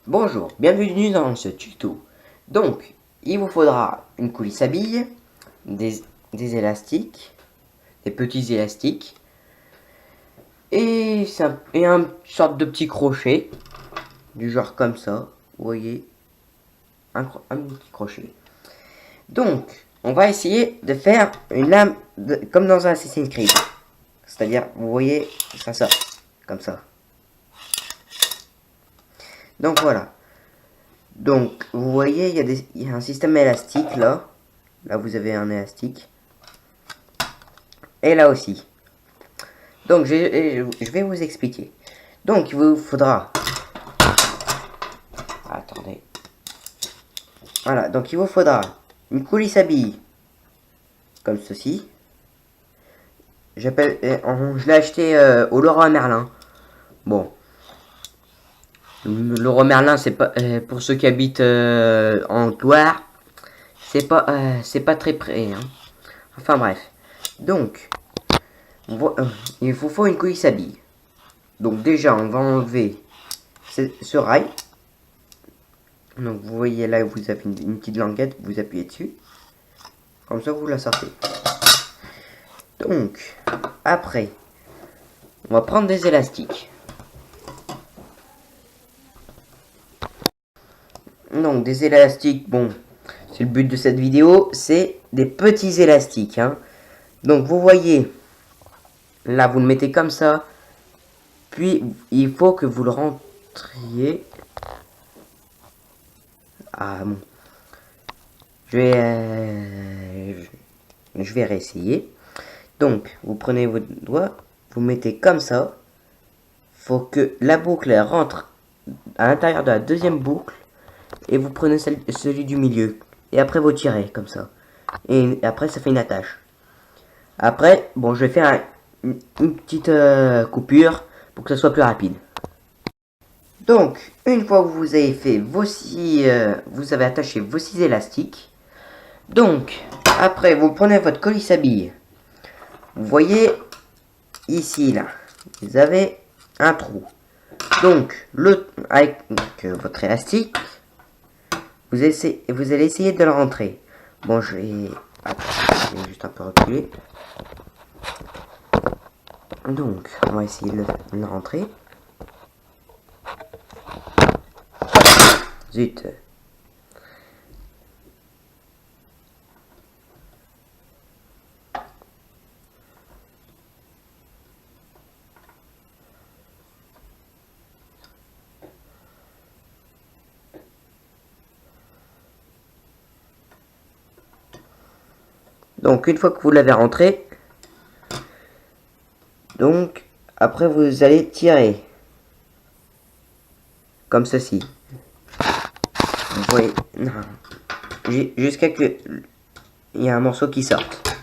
Bonjour, bienvenue dans ce tuto. Donc, il vous faudra une coulisse à billes, des élastiques, des petits élastiques, et un sorte de petit crochet, du genre comme ça, vous voyez, un petit crochet. Donc, on va essayer de faire une lame comme dans un Assassin's Creed. C'est-à-dire, vous voyez, ça sort, comme ça. Donc voilà. Donc, vous voyez, il y a un système élastique là. Là, vous avez un élastique. Et là aussi. Donc, je vais vous expliquer. Donc, il vous faudra... Attendez. Voilà, donc il vous faudra une coulisse à billes. Comme ceci. Je l'ai acheté au Leroy Merlin. Bon. Le Leroy Merlin, c'est pas... pour ceux qui habitent en Loire, c'est pas très près. Hein. Enfin bref. Donc, il vous faut une coulisse à billes. Donc déjà, on va enlever ce rail. Donc vous voyez là, vous avez une petite languette, vous appuyez dessus. Comme ça, vous la sortez. Donc, après, on va prendre des élastiques. Donc, des élastiques, bon, c'est le but de cette vidéo, c'est des petits élastiques. Hein. Donc, vous voyez, là, vous le mettez comme ça. Puis, il faut que vous le rentriez. Ah bon. Je vais réessayer. Donc, vous prenez votre doigt, vous mettez comme ça. Faut que la boucle rentre à l'intérieur de la deuxième boucle. Et vous prenez celui du milieu. Et après, vous tirez comme ça. Et après, ça fait une attache. Après, bon, je vais faire une petite coupure pour que ça soit plus rapide. Donc, une fois que vous avez fait vous avez attaché vos 6 élastiques. Donc, après, vous prenez votre colis à billes. Vous voyez, ici, là, vous avez un trou. Donc, avec votre élastique, vous allez essayer de le rentrer. Bon, je vais juste un peu reculer. Donc, on va essayer de le rentrer. Zut. Donc, une fois que vous l'avez rentré, donc, après vous allez tirer. Comme ceci. Vous voyez, jusqu'à que il y a un morceau qui sorte.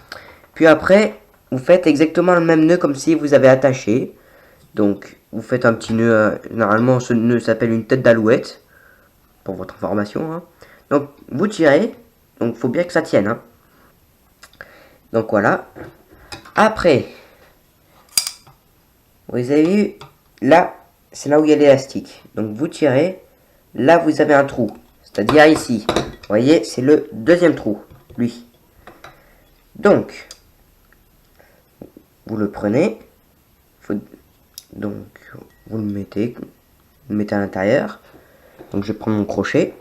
Puis après, vous faites exactement le même nœud comme si vous avez attaché. Donc, vous faites un petit nœud. Normalement, ce nœud s'appelle une tête d'alouette. Pour votre information. Hein. Donc, vous tirez. Donc, il faut bien que ça tienne. Hein. Donc, voilà. Après, vous avez vu, là, c'est là où il y a l'élastique. Donc, vous tirez. Là, vous avez un trou. C'est-à-dire ici. Vous voyez, c'est le deuxième trou. Lui. Donc, vous le prenez. Donc, vous le mettez à l'intérieur. Donc, je prends mon crochet.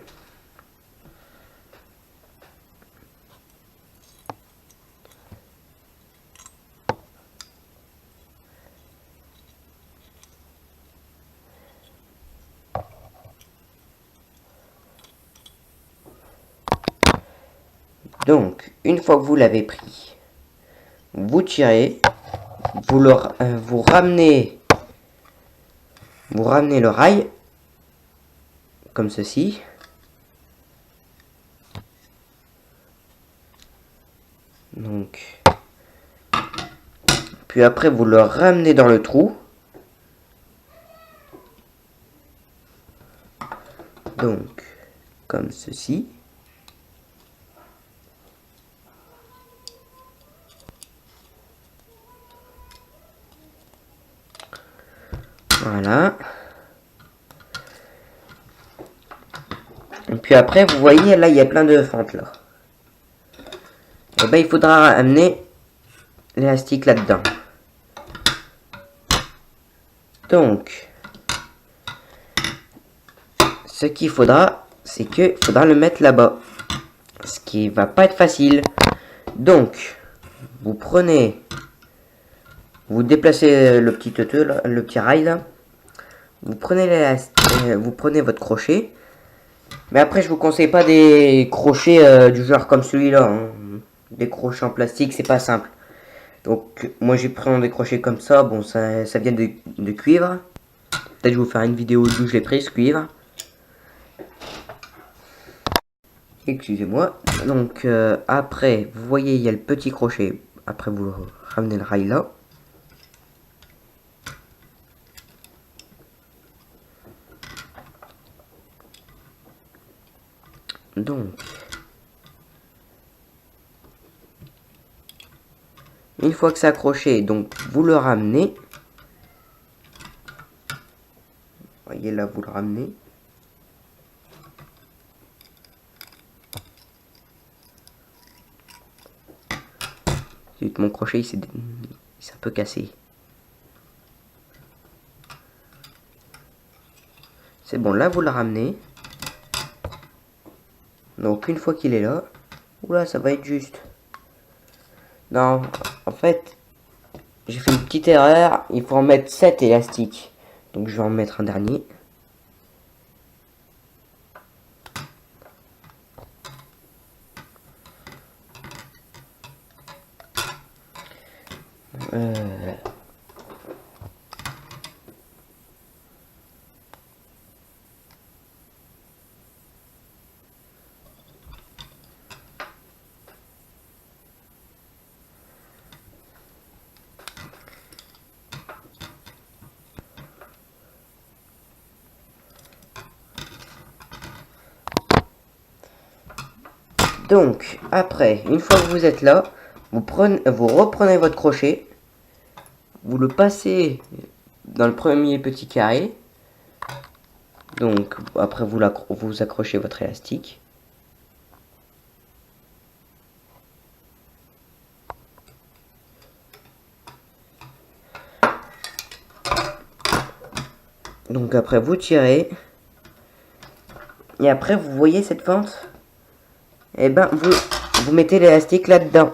Donc, une fois que vous l'avez pris, vous tirez, vous ramenez le rail, comme ceci. Donc, puis après, vous le ramenez dans le trou. Donc, comme ceci. Voilà. Puis après, vous voyez, là, il y a plein de fentes, là. Et ben, il faudra amener l'élastique là-dedans. Donc, ce qu'il faudra, c'est qu'il faudra le mettre là-bas. Ce qui va pas être facile. Donc, vous prenez, vous déplacez le petit teuteux, là, le petit rail là. Vous prenez votre crochet. Mais après, je vous conseille pas des crochets du genre comme celui-là. Hein. Des crochets en plastique, c'est pas simple. Donc, moi j'ai pris des crochets comme ça. Bon, ça vient de cuivre. Peut-être je vais vous faire une vidéo d'où je l'ai pris, ce cuivre. Excusez-moi. Donc, après, vous voyez, il y a le petit crochet. Après, vous ramenez le rail là. Donc, une fois que c'est accroché, donc vous le ramenez. Voyez là, vous le ramenez. Mon crochet il s'est un peu cassé. C'est bon, là vous le ramenez. Donc une fois qu'il est là, oula, ça va être juste. Non, en fait, j'ai fait une petite erreur. Il faut en mettre 7 élastiques. Donc je vais en mettre un dernier. Donc, après, une fois que vous êtes là, vous reprenez votre crochet, vous le passez dans le premier petit carré. Donc, après, vous accrochez votre élastique. Donc, après, vous tirez. Et après, vous voyez cette fente? Et ben, vous mettez l'élastique là-dedans.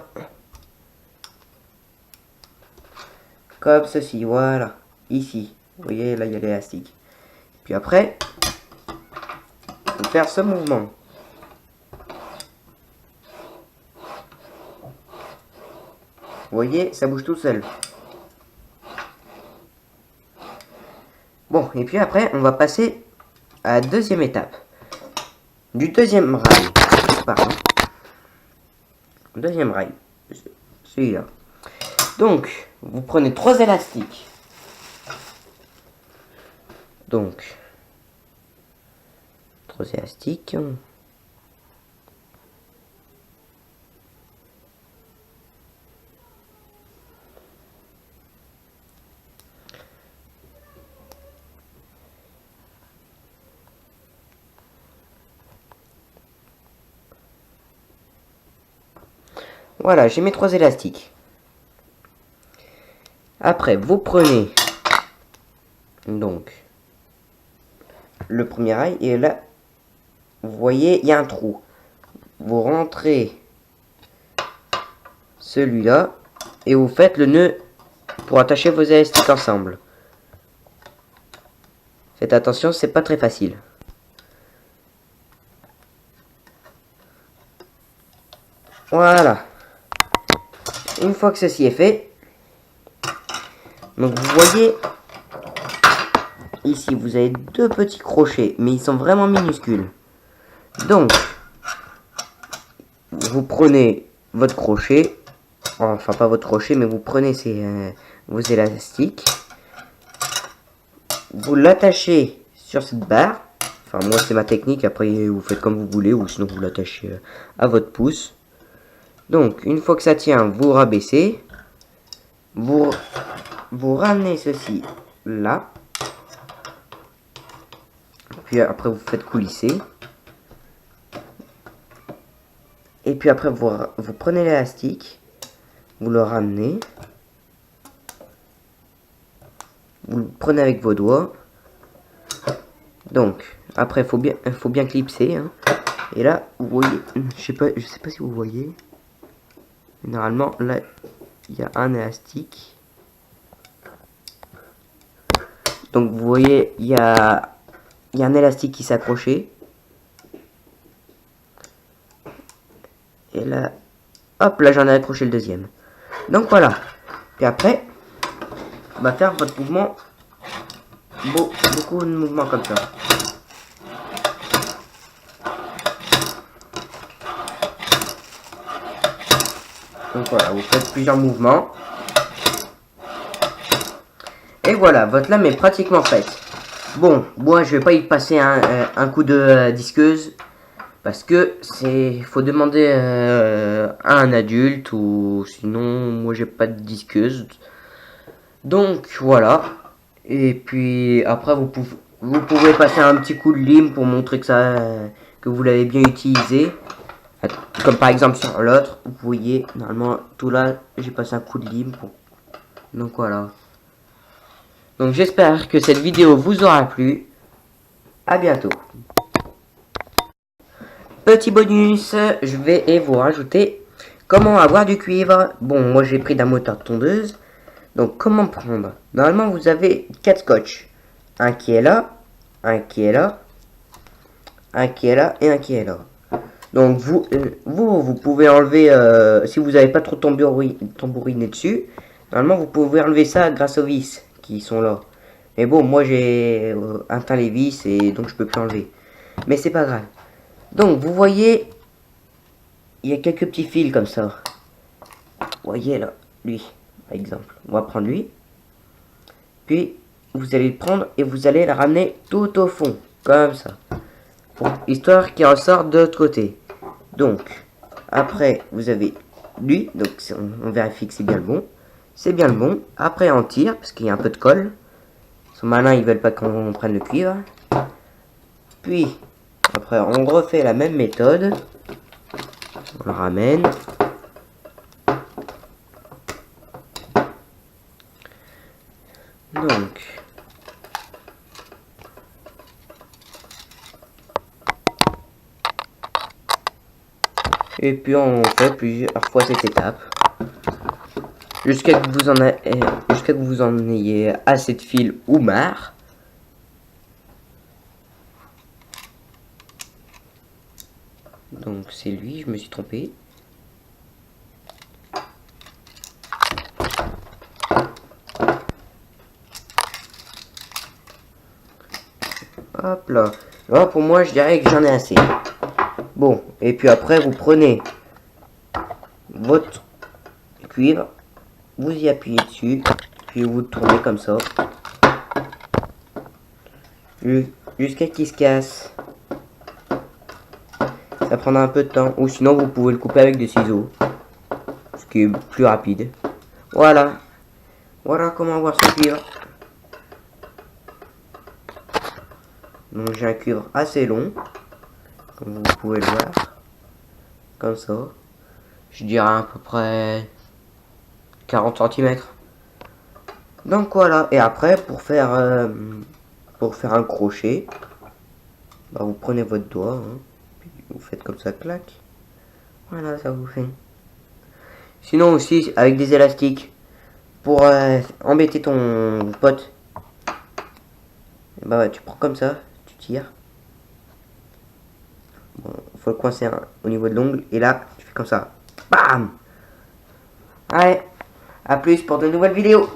Comme ceci, voilà. Ici. Vous voyez, là, il y a l'élastique. Puis après, vous faire ce mouvement. Vous voyez, ça bouge tout seul. Bon, et puis après, on va passer à la deuxième étape. Du deuxième rail. Pardon. Deuxième rail. Celui-là. Donc, vous prenez 3 élastiques. Donc, 3 élastiques. Voilà, j'ai mes 3 élastiques. Après, vous prenez donc le premier rail et là, vous voyez, il y a un trou. Vous rentrez celui-là et vous faites le nœud pour attacher vos élastiques ensemble. Faites attention, c'est pas très facile. Voilà. Une fois que ceci est fait, donc vous voyez, ici vous avez 2 petits crochets, mais ils sont vraiment minuscules. Donc, vous prenez votre crochet, enfin pas votre crochet, mais vous prenez vos élastiques, vous l'attachez sur cette barre. Enfin moi c'est ma technique, après vous faites comme vous voulez, ou sinon vous l'attachez à votre pouce. Donc une fois que ça tient, vous rabaissez, vous ramenez ceci là, puis après vous faites coulisser. Et puis après, vous prenez l'élastique, vous le ramenez, vous le prenez avec vos doigts. Donc, après, il faut bien clipser. Hein. Et là, vous voyez, je sais pas si vous voyez. Normalement, là, il y a un élastique. Donc, vous voyez, il y a un élastique qui s'est accroché. Et là, hop, là, j'en ai accroché le deuxième. Donc, voilà. Puis après, on va faire votre mouvement. Beaucoup de mouvements comme ça. Donc voilà, vous faites plusieurs mouvements. Et voilà, votre lame est pratiquement faite. Bon, moi je vais pas y passer un coup de disqueuse. Parce que faut demander à un adulte, ou sinon moi j'ai pas de disqueuse. Donc voilà. Et puis après vous pouvez passer un petit coup de lime pour montrer que vous l'avez bien utilisé. Comme par exemple sur l'autre, vous voyez, normalement, tout là, j'ai passé un coup de lime. Donc voilà. Donc j'espère que cette vidéo vous aura plu. À bientôt. Petit bonus, je vais vous rajouter comment avoir du cuivre. Bon, moi j'ai pris d'un moteur de tondeuse. Donc comment prendre? Normalement, vous avez 4 scotch. Un qui est là, un qui est là, un qui est là et un qui est là. Donc vous pouvez enlever, si vous n'avez pas trop tambouriné dessus, normalement vous pouvez enlever ça grâce aux vis qui sont là. Mais bon, moi j'ai atteint les vis et donc je peux plus enlever. Mais c'est pas grave. Donc vous voyez, il y a quelques petits fils comme ça. Vous voyez là, lui, par exemple. On va prendre lui. Puis vous allez le prendre et vous allez le ramener tout au fond, comme ça. Histoire qu'il ressort de l'autre côté. Donc, après, vous avez lui. Donc, on vérifie que c'est bien le bon. C'est bien le bon. Après, on tire, parce qu'il y a un peu de colle. Ils sont malins, ils veulent pas qu'on prenne le cuivre. Puis, après, on refait la même méthode. On le ramène. Donc... Et puis on fait plusieurs fois cette étape. Jusqu'à que vous en ayez assez de fil ou marre. Donc c'est lui, je me suis trompé. Hop là. Là pour moi je dirais que j'en ai assez. Bon, et puis après vous prenez votre cuivre, vous y appuyez dessus, puis vous tournez comme ça. Jusqu'à qu'il se casse. Ça prendra un peu de temps, ou sinon vous pouvez le couper avec des ciseaux. Ce qui est plus rapide. Voilà. Voilà comment avoir ce cuivre. Donc j'ai un cuivre assez long. Comme vous pouvez le voir. Comme ça. Je dirais à peu près 40 cm. Donc voilà. Et après, pour faire un crochet, bah, vous prenez votre doigt. Hein, puis vous faites comme ça, clac. Voilà, ça vous fait. Sinon aussi, avec des élastiques, pour embêter ton pote, bah ouais, tu prends comme ça, tu tires. Bon, faut le coincer au niveau de l'ongle, et là, tu fais comme ça. Bam! Allez, à plus pour de nouvelles vidéos.